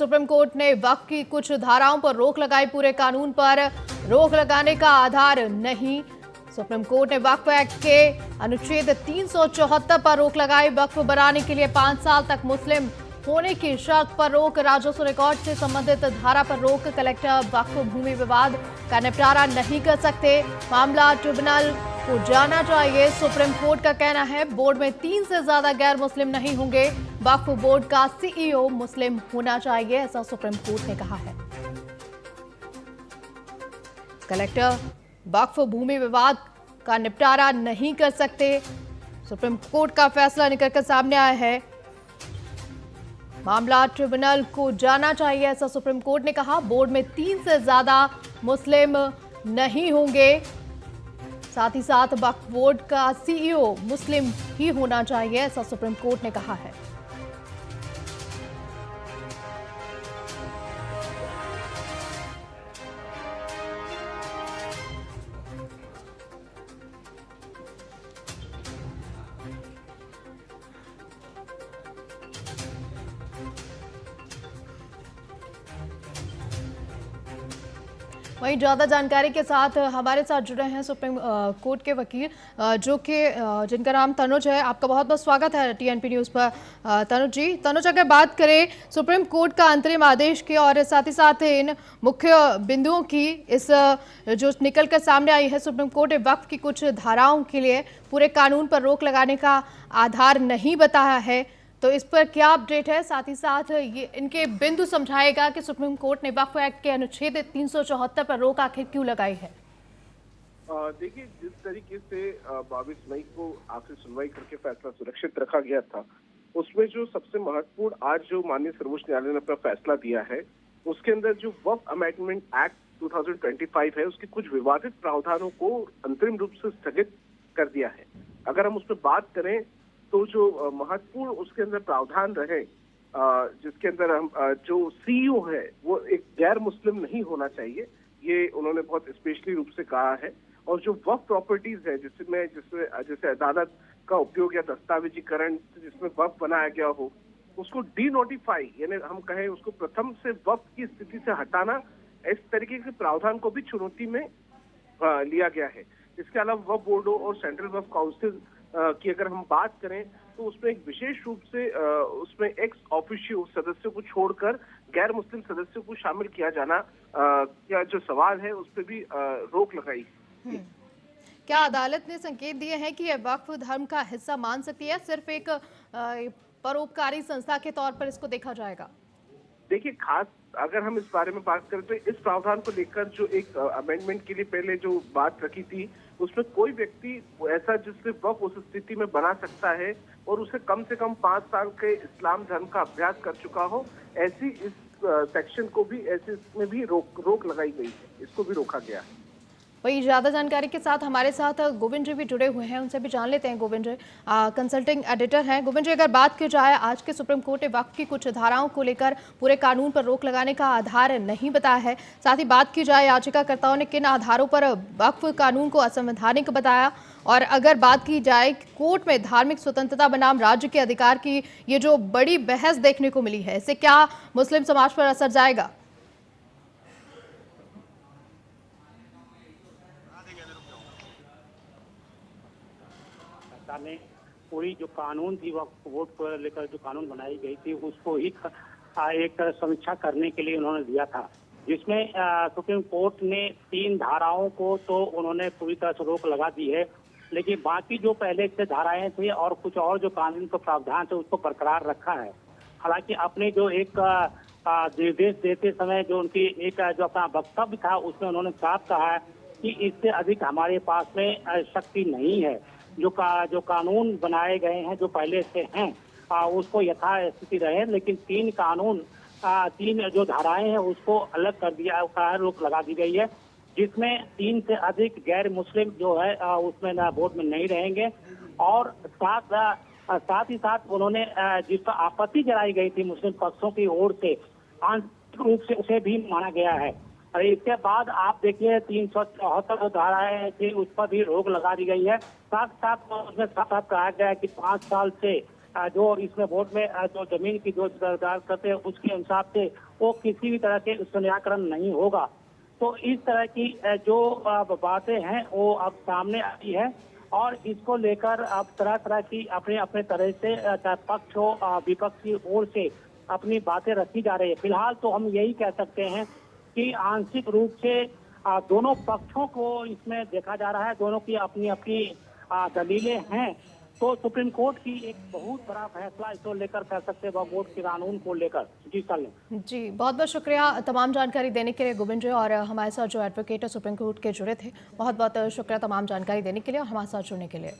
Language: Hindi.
सुप्रीम कोर्ट ने वक्फ की कुछ धाराओं पर रोक लगाई। पूरे कानून पर रोक लगाने का आधार नहीं। सुप्रीम कोर्ट ने वक्फ एक्ट के अनुच्छेद 374 पर रोक लगाई। वक्फ बनाने के लिए 5 साल तक मुस्लिम होने की शर्त पर रोक। राजस्व रिकॉर्ड से संबंधित धारा पर रोक। कलेक्टर वक्फ भूमि विवाद का निपटारा नहीं कर सकते। मामला ट्रिब्यूनल को जाना चाहिए, सुप्रीम कोर्ट का कहना है। बोर्ड में 3 से ज्यादा गैर मुस्लिम नहीं होंगे। वक्फ बोर्ड का सीईओ मुस्लिम होना चाहिए, ऐसा सुप्रीम कोर्ट ने कहा है। कलेक्टर वक्फ भूमि विवाद का निपटारा नहीं कर सकते। सुप्रीम कोर्ट का फैसला निकल कर सामने आया है। मामला ट्रिब्यूनल को जाना चाहिए, ऐसा सुप्रीम कोर्ट ने कहा। बोर्ड में 3 से ज्यादा मुस्लिम नहीं होंगे। साथ ही साथ वक्फ बोर्ड का सीईओ मुस्लिम ही होना चाहिए, ऐसा सुप्रीम कोर्ट ने कहा है। वहीं ज्यादा जानकारी के साथ हमारे साथ जुड़े हैं सुप्रीम कोर्ट के वकील जो कि जिनका नाम तनुज है। आपका बहुत बहुत स्वागत है टीएनपी न्यूज़ पर। तनुज जी, तनुज अगर बात करें सुप्रीम कोर्ट का अंतरिम आदेश की और साथ ही साथ इन मुख्य बिंदुओं की, इस जो निकल कर सामने आई है, सुप्रीम कोर्ट ने वक्फ की कुछ धाराओं के लिए पूरे कानून पर रोक लगाने का आधार नहीं बताया है, तो इस पर क्या अपडेट है? साथ ही साथ ये इनके बिंदु समझाएगा कि सुप्रीम कोर्ट ने वक्फ एक्ट के अनुच्छेद 374 पर रोक आखिर क्यों लगाई है? देखिए, जिस तरीके से 22 मई को आखिरी सुनवाई करके फैसला सुरक्षित रखा गया था, उसमें जो सबसे महत्वपूर्ण आज जो माननीय सर्वोच्च न्यायालय ने अपना फैसला दिया है, उसके अंदर जो वक्फ अमेंडमेंट एक्ट 2025 है, उसके कुछ विवादित प्रावधानों को अंतरिम रूप से स्थगित कर दिया है। अगर हम उस पर बात करें तो जो महत्वपूर्ण उसके अंदर प्रावधान रहे, जिसके अंदर हम जो सीईओ है वो एक गैर मुस्लिम नहीं होना चाहिए, ये उन्होंने बहुत स्पेशली रूप से कहा है। और जो वक्फ प्रॉपर्टीज है जिसमें जैसे अदालत का उपयोग या दस्तावेजीकरण जिसमें वक्फ बनाया गया हो, उसको डी नोटिफाई, यानी हम कहें उसको प्रथम से वक्फ की स्थिति से हटाना, इस तरीके के प्रावधान को भी चुनौती में लिया गया है। इसके अलावा वक्फ बोर्डों और सेंट्रल वक्फ काउंसिल की अगर हम बात करें तो उसमें एक विशेष रूप से उसमें एक्स ऑफिशियो सदस्यों को छोड़कर गैर मुस्लिम सदस्यों को शामिल किया जाना या जो सवाल है उस पर भी रोक लगाई। क्या अदालत ने संकेत दिए हैं कि यह वक्फ धर्म का हिस्सा मान सकती है, सिर्फ एक परोपकारी संस्था के तौर पर इसको देखा जाएगा? देखिए, खास अगर हम इस बारे में बात करें तो इस प्रावधान को लेकर जो एक अमेंडमेंट के लिए पहले जो बात रखी थी, उसमें कोई व्यक्ति ऐसा जिससे वक्फ उस स्थिति में बना सकता है और उसे कम से कम 5 साल के इस्लाम धर्म का अभ्यास कर चुका हो, ऐसी इस सेक्शन को भी ऐसे इसमें भी रोक लगाई गई है, इसको भी रोका गया है। वही ज्यादा जानकारी के साथ हमारे साथ गोविंद जी भी जुड़े हुए हैं, उनसे भी जान लेते हैं। गोविंद जी कंसल्टिंग एडिटर हैं। गोविंद जी, अगर बात की जाए आज के सुप्रीम कोर्ट ने वक्फ की कुछ धाराओं को लेकर पूरे कानून पर रोक लगाने का आधार नहीं बताया है, साथ ही बात की जाए याचिकाकर्ताओं ने किन आधारों पर वक्फ कानून को असंवैधानिक बताया, और अगर बात की जाए कोर्ट में धार्मिक स्वतंत्रता बनाम राज्य के अधिकार की ये जो बड़ी बहस देखने को मिली है, इससे क्या मुस्लिम समाज पर असर जाएगा? ने पूरी जो कानून थी वक्फ बोर्ड को लेकर जो कानून बनाई गई थी उसको ही एक समीक्षा करने के लिए उन्होंने दिया था, जिसमें सुप्रीम कोर्ट ने 3 धाराओं को तो उन्होंने पूरी तरह से रोक लगा दी है, लेकिन बाकी जो पहले से धाराएं थी और कुछ और जो कानून का प्रावधान थे उसको बरकरार रखा है। हालांकि अपने जो एक निर्देश देते समय जो उनकी एक जो अपना वक्तव्य था उसमें उन्होंने साफ कहा है कि इससे अधिक हमारे पास में शक्ति नहीं है। जो कानून बनाए गए हैं जो पहले से हैं उसको यथास्थिति रहे, लेकिन 3 कानून 3 जो धाराएं हैं उसको अलग कर दिया, रोक लगा दी गई है, जिसमें 3 से अधिक गैर मुस्लिम जो है उसमें बोर्ड में नहीं रहेंगे। और साथ ही साथ उन्होंने जिस पर आपत्ति जलाई गई थी मुस्लिम पक्षों की ओर से, आंतरिक रूप से उसे भी माना गया है। और इसके बाद आप देखिए 374 धाराएं थी उस पर भी रोक लगा दी गई है। साथ साथ उसमें साफ कहा गया है कि 5 साल से जो इसमें बोर्ड में जो जमीन की जो सरकार करते हैं उसके अनुसार से वो किसी भी तरह के उसका निराकरण नहीं होगा। तो इस तरह की जो बातें हैं वो अब सामने आई है और इसको लेकर अब तरह तरह की अपने अपने तरह से चाहे पक्ष हो विपक्ष की ओर से अपनी बातें रखी जा रही है। फिलहाल तो हम यही कह सकते हैं कि आंशिक रूप से दोनों पक्षों को इसमें देखा जा रहा है, दोनों की अपनी अपनी दलीलें हैं। तो सुप्रीम कोर्ट की एक बहुत बड़ा फैसला इसको लेकर कह सकते हैं वोट के कानून को लेकर। जी सर जी, बहुत बहुत शुक्रिया तमाम जानकारी देने के लिए गोविंद जी, और हमारे साथ जो एडवोकेट सुप्रीम कोर्ट के जुड़े थे, बहुत बहुत शुक्रिया तमाम जानकारी देने के लिए और हमारे साथ जुड़ने के लिए।